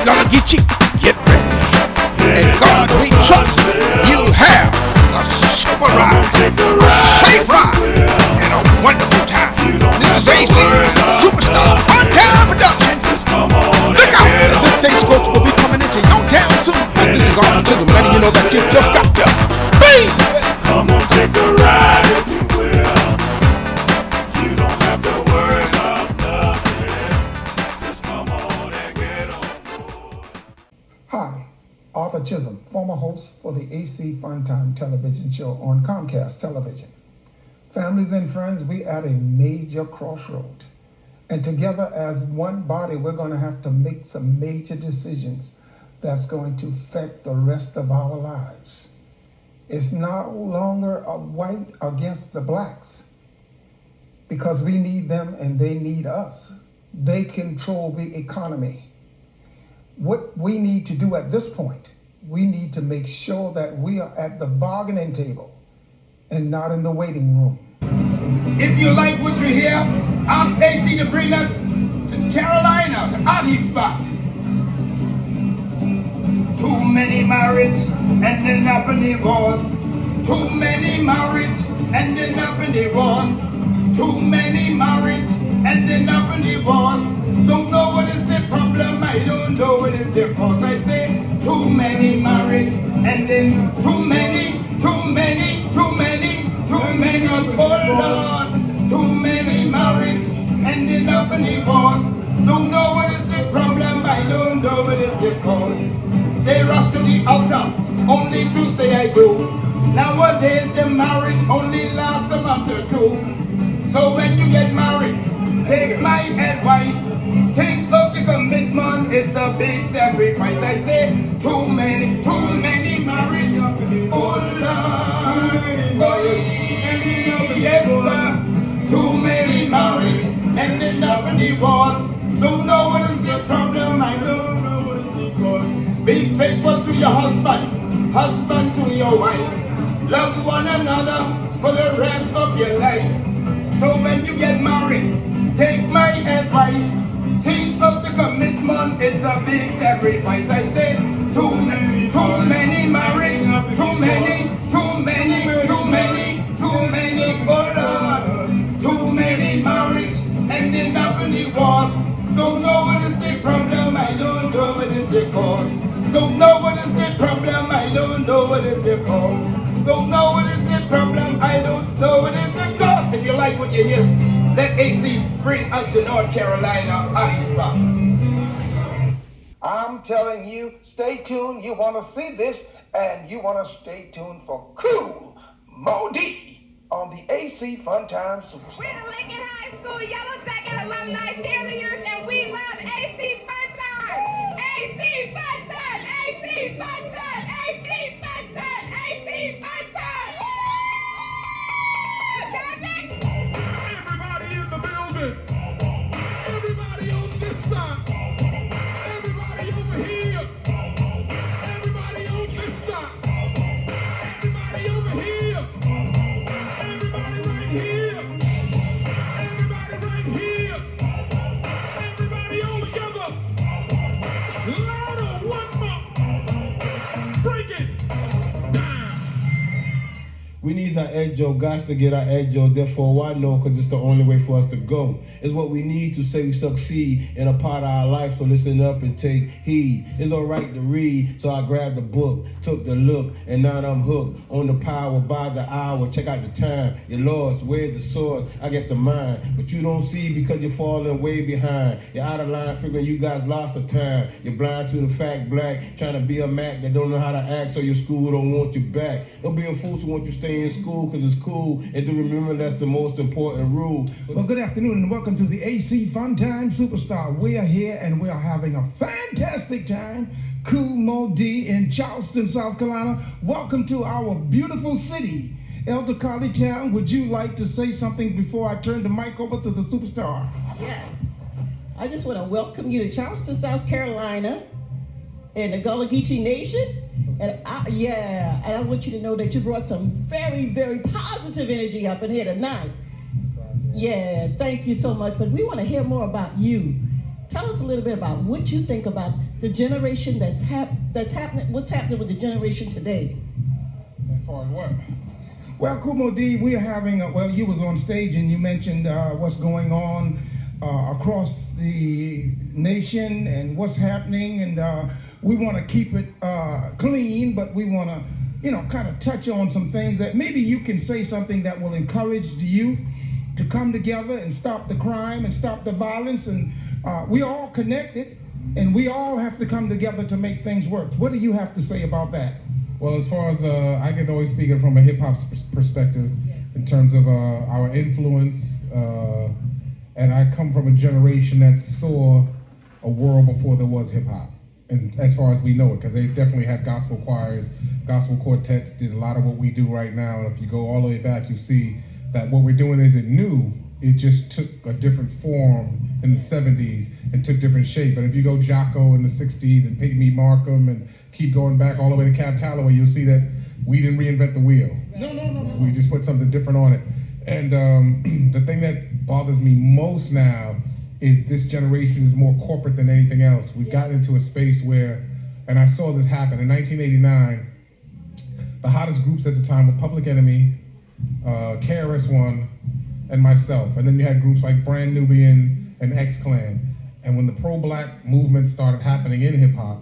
gonna get you. Get ready. And God, we trust you'll have a super ride, a safe ride, and a wonderful time. This is AC Superstar Fun Time Production. Look out! This stagecoach will be coming into your town soon. And this is all Achisolm, letting you know that you just got to be. Come on, take a ride if you will. You don't have to worry about nothing. Just come on and get on board. Hi, Arthur Chisholm, former host for the AC Fun Time television show on Comcast Television. Families and friends, we at a major crossroad. And together as one body, we're going to have to make some major decisions that's going to affect the rest of our lives. It's no longer a white against the blacks, because we need them and they need us. They control the economy. What we need to do at this point, we need to make sure that we are at the bargaining table and not in the waiting room. If you like what you hear, ask AC to bring us to Carolina, to Achisolm. Too many marriage ending up in divorce. Too many marriage ending up in divorce. Too many marriage ending up in divorce. Don't know what is the problem, I don't know what is the cause. I say too many marriage ending, too many, oh Lord. Too many marriage ending up in divorce. Don't know what is the problem, I don't know what is the cause. They rush to the altar only to say I do. Nowadays the marriage only lasts a month or two. So when you get married, take my advice. Think of the commitment, it's a big sacrifice. I say too many marriage. Oh Lord, oh yes sir. Too many marriage ending up in divorce. Don't know what is the problem, I don't know what is the cause. Be faithful to your husband, husband to your wife. Love one another for the rest of your life. So when you get married, take my advice. Think of the commitment, it's a big sacrifice. I say too many marriage, too many, oh Lord. Too many marriage ending up in divorce. Don't know what is the problem, I don't know what is the cause. Don't know what is the problem, I don't know what is the cause. Don't know what is the problem, I don't know what is the cause. If you like what you hear, let AC bring us to North Carolina, Achisolm. I'm telling you, stay tuned. You want to see this, and you want to stay tuned for Cool Modi on the AC Fun Time Superstar. We're the Lincoln High School Yellow Jacket alumni cheerleaders, and we love AC Fun Time. AC Fun Time. AC Fun Time. AC Fun Time. AC Fun Time. Magic. Everybody in the building. Everybody on this side. Everybody over here. Everybody on this side. Everybody over here. Everybody right here. Everybody right here. Everybody all together. Louder, one more. Break it down. We need our edge-o, guys to get our edge-o, therefore why no, because it's the only way for us to go. It's what we need to say we succeed in a part of our life, so listen up and take heed. It's all right to read, so I grabbed the book, took the look, and now I'm hooked on the power by the hour. Check out the time, you're lost, where's the source? I guess the mind, but you don't see because you're falling way behind. You're out of line figuring you guys lost the time. You're blind to the fact black, trying to be a Mac that don't know how to act, so your school don't want you back. Don't be a fool who want you stay in school because it's cool, and to remember that's the most important rule. Well, good afternoon and welcome to the AC Fun Time Superstar. We are here and we are having a fantastic time. Cool Modi in Charleston, South Carolina. Welcome to our beautiful city. Elder Carly Town, would you like to say something before I turn the mic over to the superstar? Yes. I just want to welcome you to Charleston, South Carolina, and the Gullah Geechee Nation. And I want you to know that you brought some very, very positive energy up in here tonight. Yeah, thank you so much. But we want to hear more about you. tell us a little bit about what you think about the generation that's happening, what's happening with the generation today. As far as what? Well, Kumo D, we are having, you was on stage and you mentioned what's going on across the nation and what's happening, and we want to keep it clean, but we want to, kind of touch on some things that maybe you can say something that will encourage the youth to come together and stop the crime and stop the violence, and we all connected, and we all have to come together to make things work. What do you have to say about that? Well, as far as I can always speak it from a hip hop perspective, in terms of our influence, and I come from a generation that saw a world before there was hip hop, and as far as we know it, because they definitely had gospel choirs, gospel quartets, did a lot of what we do right now. And if you go all the way back, you see that what we're doing isn't new. It just took a different form in the 70s and took different shape. But if you go Jocko in the 60s and Pygmy Markham and keep going back all the way to Cab Calloway, you'll see that we didn't reinvent the wheel. No. We just put something different on it. And the thing that bothers me most now is this generation is more corporate than anything else. We've gotten into a space where, and I saw this happen in 1989, the hottest groups at the time were Public Enemy, KRS-One, and myself. And then you had groups like Brand Nubian and X-Clan. And when the pro-black movement started happening in hip-hop,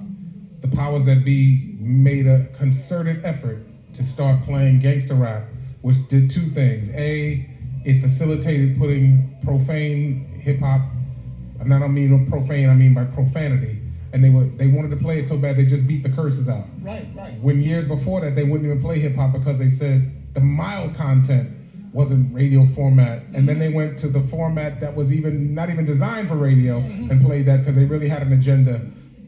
the powers that be made a concerted effort to start playing gangster rap, which did two things. A, it facilitated putting profane hip-hop, and I don't mean profane, I mean by profanity. And they wanted to play it so bad they just beat the curses out. Right. When years before that, they wouldn't even play hip-hop because they said the mild content wasn't radio format, and then they went to the format that was not even designed for radio and played that because they really had an agenda.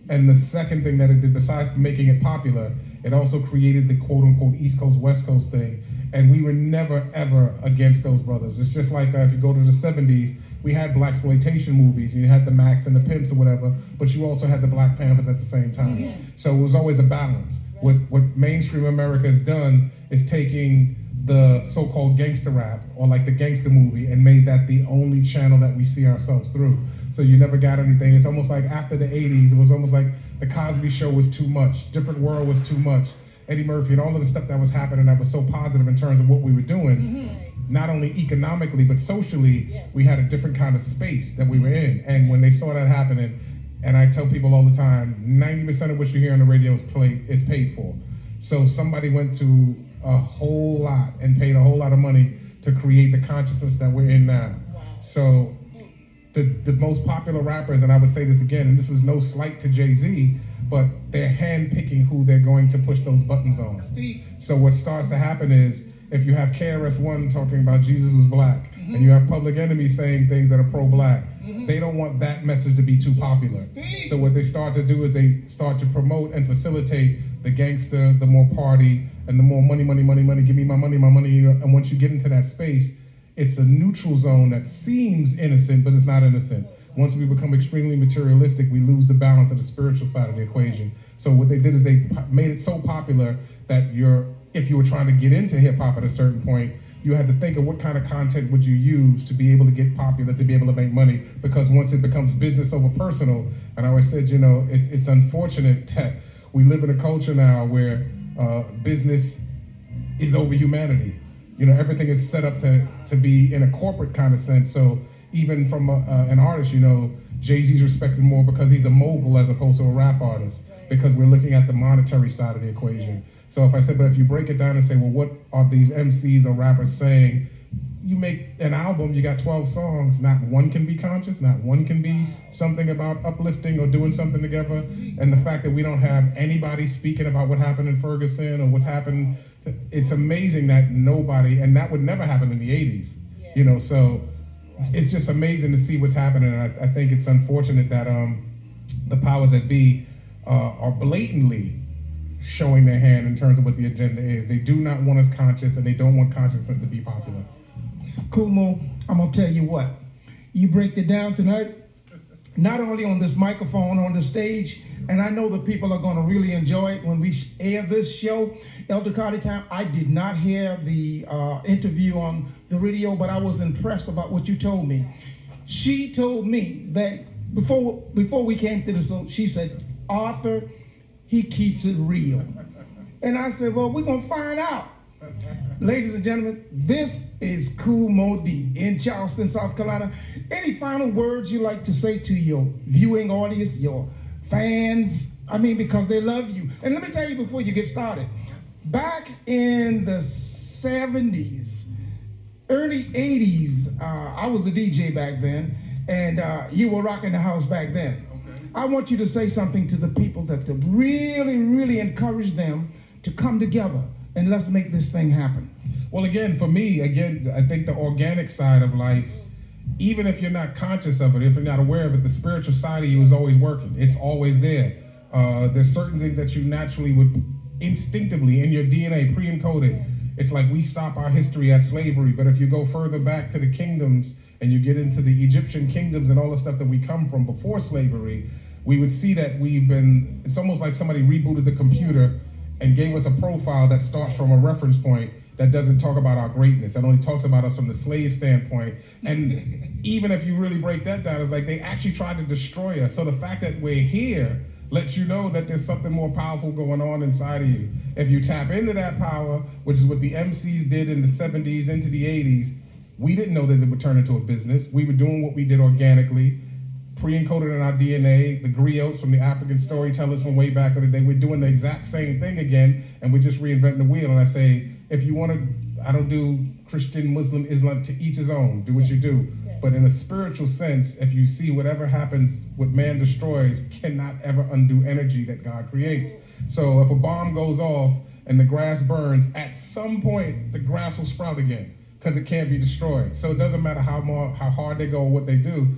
And the second thing that it did, besides making it popular, it also created the quote-unquote East Coast, West Coast thing, and we were never, ever against those brothers. It's just like if you go to the 70s, we had blaxploitation movies, you had the Max and the Pimps or whatever, but you also had the Black Panthers at the same time. So it was always a balance. What mainstream America has done is taking the so-called gangster rap or like the gangster movie and made that the only channel that we see ourselves through. So you never got anything. It's almost like after the 80s, it was almost like the Cosby Show was too much, Different World was too much, Eddie Murphy and all of the stuff that was happening that was so positive in terms of what we were doing, not only economically, but socially, we had a different kind of space that we were in. And when they saw that happening, and I tell people all the time, 90% of what you hear on the radio is paid for. So somebody went to a whole lot and paid a whole lot of money to create the consciousness that we're in now. So the most popular rappers, and I would say this again, and this was no slight to Jay-Z, but they're handpicking who they're going to push those buttons on. So what starts to happen is, if you have KRS-One talking about Jesus was black, and you have Public Enemy saying things that are pro-black, they don't want that message to be too popular. So what they start to do is they start to promote and facilitate the gangster, the more party, and the more money, give me my money. And once you get into that space, it's a neutral zone that seems innocent, but it's not innocent. Once we become extremely materialistic, we lose the balance of the spiritual side of the equation. So what they did is they made it so popular that if you were trying to get into hip hop at a certain point, you had to think of what kind of content would you use to be able to get popular, to be able to make money, because once it becomes business over personal, and I always said, it's unfortunate that we live in a culture now where business is over humanity. Everything is set up to be in a corporate kind of sense. So even from an artist, Jay-Z's respected more because he's a mogul as opposed to a rap artist, because we're looking at the monetary side of the equation. So if I said, but if you break it down and say, well, what are these MCs or rappers saying? You make an album, you got 12 songs, not one can be conscious, not one can be something about uplifting or doing something together. And the fact that we don't have anybody speaking about what happened in Ferguson or what's happened, it's amazing that nobody, and that would never happen in the 80s, so it's just amazing to see what's happening. And I think it's unfortunate that the powers that be are blatantly showing their hand in terms of what the agenda is. They do not want us conscious, and they don't want consciousness to be popular. Kumo, I'm gonna tell you what, you break it down tonight, not only on this microphone, on the stage, and I know the people are gonna really enjoy it when we air this show. Elder Cardi Time, I did not hear the interview on the radio, but I was impressed about what you told me. She told me that before we came to the show, she said, Arthur, he keeps it real. And I said, well, we're gonna find out. Ladies and gentlemen, this is Cool Mo D in Charleston, South Carolina. Any final words you like to say to your viewing audience, your fans? I mean, because they love you. And let me tell you before you get started, back in the 70s, early 80s, I was a DJ back then, and you were rocking the house back then. Okay. I want you to say something to the people that to really, really encourage them to come together and let's make this thing happen. Well, again, for me, I think the organic side of life, even if you're not conscious of it, if you're not aware of it, the spiritual side of you is always working. It's always there. There's certain things that you naturally would instinctively in your DNA pre-encoded. It's like we stop our history at slavery, but if you go further back to the kingdoms and you get into the Egyptian kingdoms and all the stuff that we come from before slavery, we would see that it's almost like somebody rebooted the computer and gave us a profile that starts from a reference point that doesn't talk about our greatness. That only talks about us from the slave standpoint. And even if you really break that down, it's like they actually tried to destroy us. So the fact that we're here lets you know that there's something more powerful going on inside of you. If you tap into that power, which is what the MCs did in the 70s into the 80s, we didn't know that it would turn into a business. We were doing what we did organically, pre-encoded in our DNA. The griots from the African storytellers from way back in the day, we're doing the exact same thing again, and we're just reinventing the wheel. And I say, if you want to, I don't do Christian, Muslim, Islam, to each his own, do what you do. But in a spiritual sense, if you see whatever happens, what man destroys cannot ever undo energy that God creates. So if a bomb goes off and the grass burns, at some point the grass will sprout again because it can't be destroyed. So it doesn't matter how hard they go or what they do.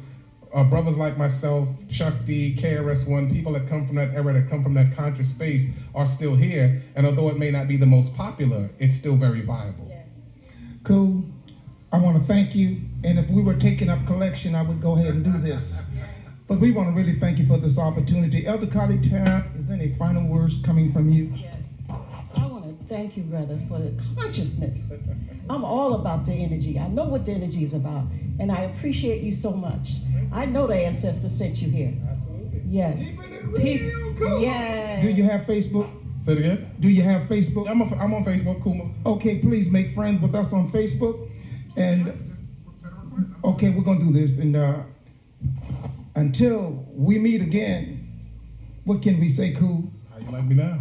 Brothers like myself, Chuck D, KRS-One, people that come from that era, that come from that conscious space are still here. And although it may not be the most popular, it's still very viable. Yes. Cool. I want to thank you. And if we were taking up collection, I would go ahead and do this. But we want to really thank you for this opportunity. Elder Carly Tab, is there any final words coming from you? Yes. I want to thank you, brother, for the consciousness. I'm all about the energy. I know what the energy is about. And I appreciate you so much. I know the ancestors sent you here. Absolutely. Yes. Peace. Yes. Do you have Facebook? Say it again? Do you have Facebook? I'm on Facebook, Kuma. Okay, please make friends with us on Facebook. And okay, we're gonna do this. And until we meet again, what can we say, Cool? How you like me now?